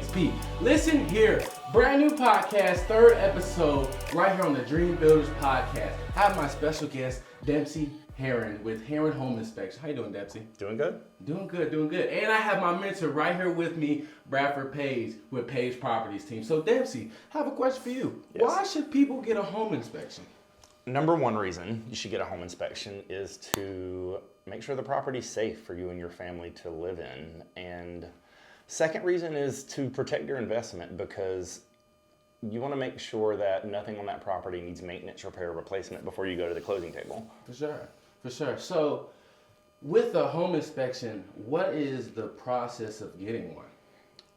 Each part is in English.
EXP. Listen here, brand new podcast, third episode, right here on the DreamBuilders podcast. I have my special guest, Dempsey Herrin with Herrin Home Inspection. How you doing, Dempsey? Doing good. Doing good, doing good. And I have my mentor right here with me, Bradford Page with Page Properties team. So Dempsey, I have a question for you. Yes. Why should people get a home inspection? Number one reason you should get a home inspection is to make sure the property's safe for you and your family to live in. And second reason is to protect your investment, because you want to make sure that nothing on that property needs maintenance, repair, replacement before you go to the closing table. For sure. So with a home inspection, what is the process of getting one?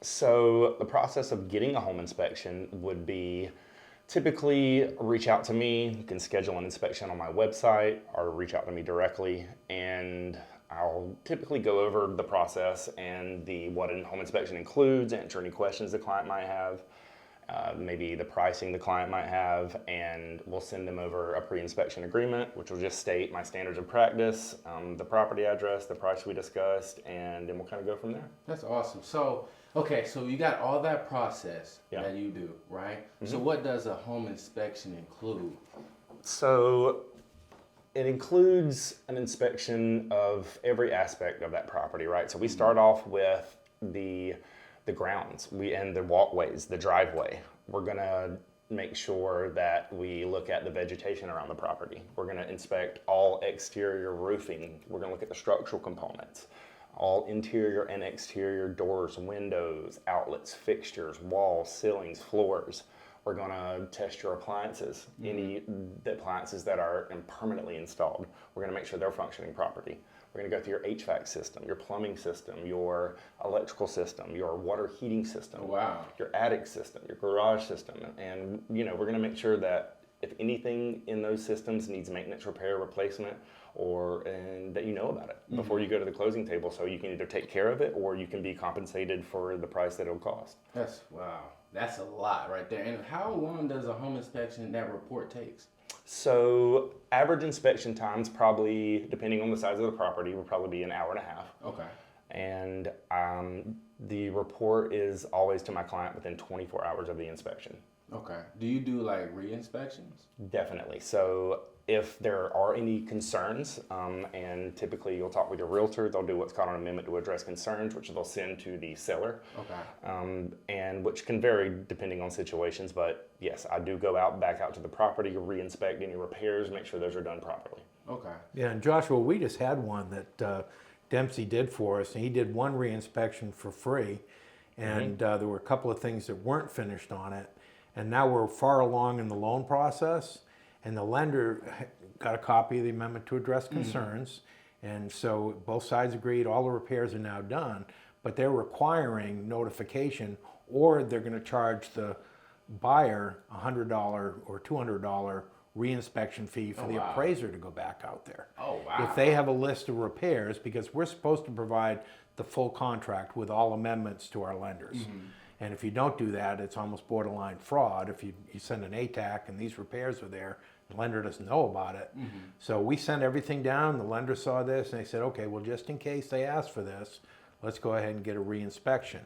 So the process of getting a home inspection would be typically reach out to me. You can schedule an inspection on my website or reach out to me directly, and I'll typically go over the process and what a home inspection includes, answer any questions the client might have, maybe the pricing the client might have, and we'll send them over a pre-inspection agreement, which will just state my standards of practice, the property address, the price we discussed, and then we'll kind of go from there. That's awesome. So you got all that process that you do, right? Mm-hmm. So what does a home inspection include? So it includes an inspection of every aspect of that property, right? So we start off with the grounds, and the walkways, the driveway. We're gonna make sure that we look at the vegetation around the property. We're gonna inspect all exterior roofing. We're gonna look at the structural components, all interior and exterior doors, windows, outlets, fixtures, walls, ceilings, floors. We're gonna test your appliances, any appliances that are permanently installed. We're gonna make sure they're functioning properly. We're gonna go through your HVAC system, your plumbing system, your electrical system, your water heating system, your attic system, your garage system. And we're gonna make sure that if anything in those systems needs maintenance, repair, replacement, and that you know about it before you go to the closing table, so you can either take care of it or you can be compensated for the price that it'll cost. That's a lot right there. And how long does a home inspection, that report takes? So average inspection times, probably depending on the size of the property, would probably be an hour and a half. Okay. And the report is always to my client within 24 hours of the inspection. Okay. Do you do like re-inspections? Definitely. So if there are any concerns, and typically you'll talk with your realtor, they'll do what's called an amendment to address concerns, which they'll send to the seller. Okay. And which can vary depending on situations, but yes, I do go back out to the property, re-inspect any repairs, make sure those are done properly. Okay. Yeah, and Joshua, we just had one that Dempsey did for us, and he did one re-inspection for free, and there were a couple of things that weren't finished on it, and now we're far along in the loan process, and the lender got a copy of the amendment to address concerns, and so both sides agreed all the repairs are now done, but they're requiring notification, or they're going to charge the buyer $100 or $200 re-inspection fee for the appraiser to go back out there. Oh, wow. If they have a list of repairs, because we're supposed to provide the full contract with all amendments to our lenders. And if you don't do that, it's almost borderline fraud. If you send an ATAC and these repairs are there, the lender doesn't know about it. So we sent everything down, the lender saw this, and they said, okay, well, just in case they ask for this, let's go ahead and get a re-inspection.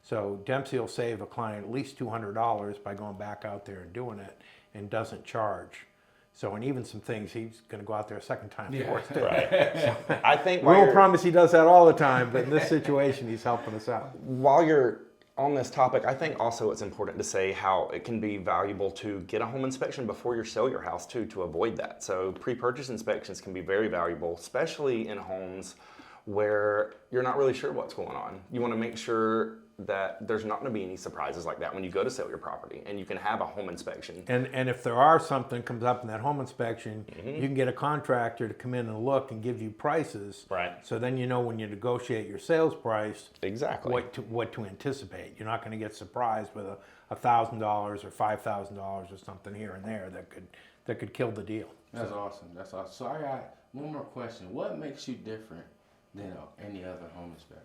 So Dempsey will save a client at least $200 by going back out there and doing it, and doesn't charge. So, and even some things, he's going to go out there a second time for us too. Right. I think we won't promise he does that all the time, but in this situation, he's helping us out. While you're on this topic, I think also it's important to say how it can be valuable to get a home inspection before you sell your house too, to avoid that. So pre-purchase inspections can be very valuable, especially in homes where you're not really sure what's going on. You want to make sure that there's not going to be any surprises like that when you go to sell your property, and you can have a home inspection. And if there are something comes up in that home inspection, you can get a contractor to come in and look and give you prices. Right. So then you know when you negotiate your sales price, exactly what to anticipate. You're not going to get surprised with $1,000 or $5,000 or something here and there that could kill the deal. That's awesome. That's awesome. So I got one more question. What makes you different than any other home inspector?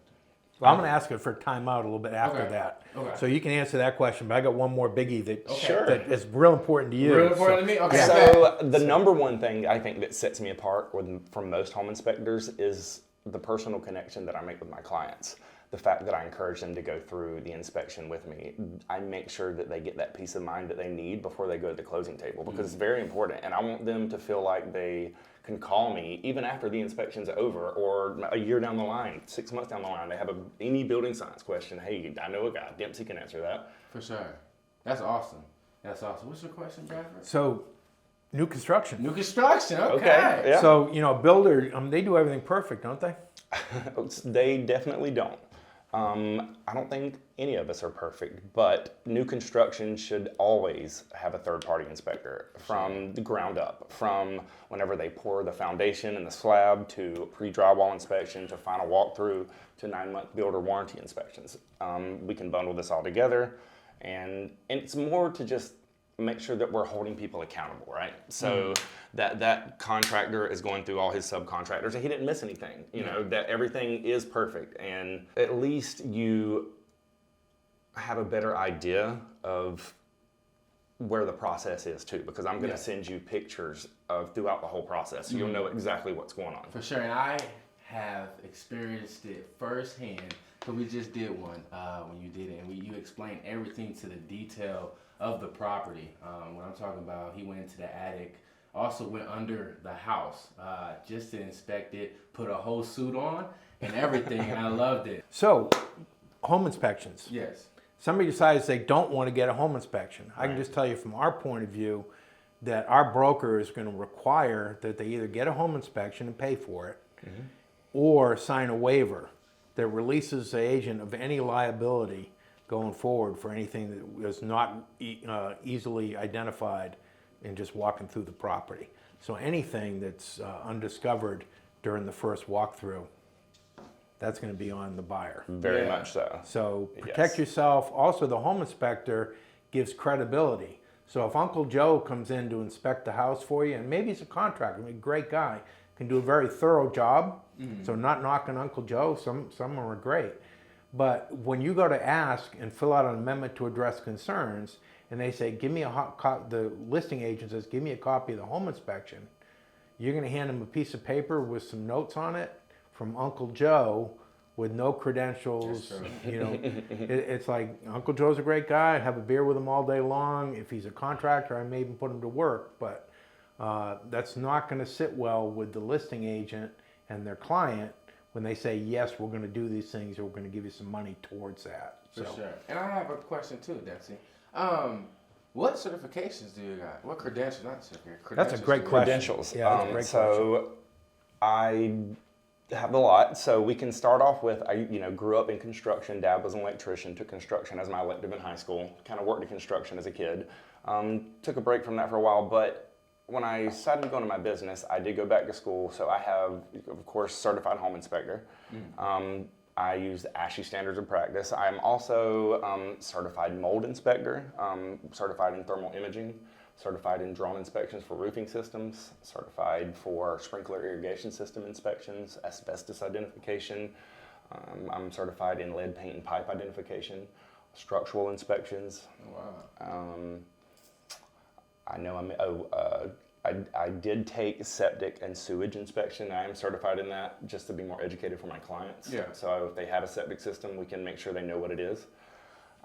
Well, I'm going to ask you for timeout a little bit after that. Okay. So you can answer that question, but I got one more biggie that is real important to you. Real important to me? Okay. So the number one thing I think that sets me apart from most home inspectors is the personal connection that I make with my clients. the fact that I encourage them to go through the inspection with me, I make sure that they get that peace of mind that they need before they go to the closing table, because it's very important. And I want them to feel like they can call me even after the inspection's over, or a year down the line, 6 months down the line, they have any building science question. Hey, I know a guy, Dempsey can answer that. For sure. That's awesome. That's awesome. What's your question, Bradford? So, new construction. New construction, okay. Okay, yeah. So, builder, they do everything perfect, don't they? They definitely don't. I don't think any of us are perfect, but new construction should always have a third-party inspector from the ground up, from whenever they pour the foundation and the slab to pre-drywall inspection to final walkthrough to 9-month builder warranty inspections. We can bundle this all together, and it's more to just make sure that we're holding people accountable, right? So that contractor is going through all his subcontractors and he didn't miss anything, that everything is perfect. And at least you have a better idea of where the process is too, because I'm gonna send you pictures of throughout the whole process. So you'll know exactly what's going on. For sure, and I have experienced it firsthand, because we just did one when you did it, and you explained everything to the detail of the property. When I'm talking about, he went into the attic, also went under the house just to inspect it, put a whole suit on and everything, and I loved it. So, home inspections. Yes. Somebody decides they don't want to get a home inspection. I can just tell you from our point of view that our broker is going to require that they either get a home inspection and pay for it, or sign a waiver that releases the agent of any liability going forward for anything that was not easily identified in just walking through the property. So anything that's undiscovered during the first walkthrough, that's going to be on the buyer. Very much so. So protect yourself. Also, the home inspector gives credibility. So if Uncle Joe comes in to inspect the house for you, and maybe he's a contractor, a great guy, can do a very thorough job. So not knocking Uncle Joe, some of them are great. But when you go to ask and fill out an amendment to address concerns, and they say, give me the listing agent says, give me a copy of the home inspection, you're going to hand them a piece of paper with some notes on it from Uncle Joe with no credentials. It's like, Uncle Joe's a great guy. I'd have a beer with him all day long. If he's a contractor, I may even put him to work. But that's not going to sit well with the listing agent and their client when they say, yes, we're going to do these things, or we're going to give you some money towards that. For sure. And I have a question too, Dempsey. What certifications do you got? What credentials? Not certifications. That's a great question. Credentials. Yeah, that's a great so I have a lot. So we can start off with, I grew up in construction. Dad was an electrician, took construction as my elective in high school, kind of worked in construction as a kid. Took a break from that for a while, but when I decided to go into my business, I did go back to school. So I have, of course, certified home inspector. I use the ASHI standards of practice. I'm also certified mold inspector, certified in thermal imaging, certified in drone inspections for roofing systems, certified for sprinkler irrigation system inspections, asbestos identification. I'm certified in lead paint and pipe identification, structural inspections. Wow. I know I did take septic and sewage inspection. I am certified in that just to be more educated for my clients. Yeah. So if they have a septic system, we can make sure they know what it is.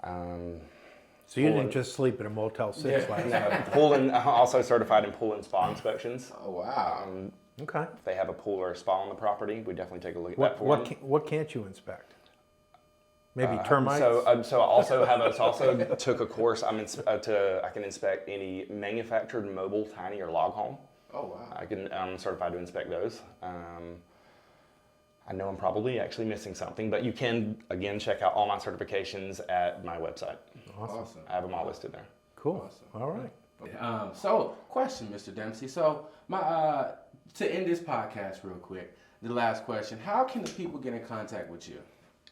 So you didn't just sleep at a Motel 6 last night? Pool and also certified in pool and spa inspections. Oh, wow. Okay. If they have a pool or a spa on the property, we definitely take a look at that for them. What can't you inspect? Maybe termites? So I also took a course. I can inspect any manufactured mobile tiny or log home. Oh, wow. I'm certified to inspect those. I know I'm probably actually missing something, but you can, again, check out all my certifications at my website. Awesome. I have them all listed there. Cool. Awesome. All right. So, question, Mr. Dempsey. So, to end this podcast real quick, the last question, how can the people get in contact with you?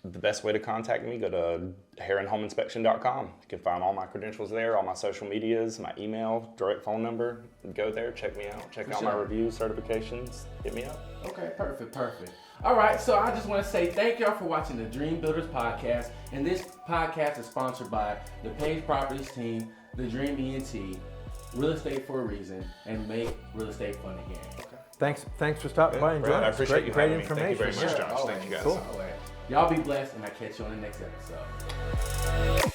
The best way to contact me, go to herrinhomeinspection.com. You can find all my credentials there, all my social medias, my email, direct phone number. Go there, check me out, check out my reviews, certifications, hit me up. Okay, perfect. All right, so I just want to say thank y'all for watching the DreamBuilders podcast. And this podcast is sponsored by the Page Properties team, the Dream ENT, Real Estate for a Reason, and Make Real Estate Fun Again. Okay. Thanks for stopping by and joining us. I appreciate you Great having me. information. Thank you very much, Josh. Thank you guys. Cool. Always. Y'all be blessed, and I'll catch you on the next episode.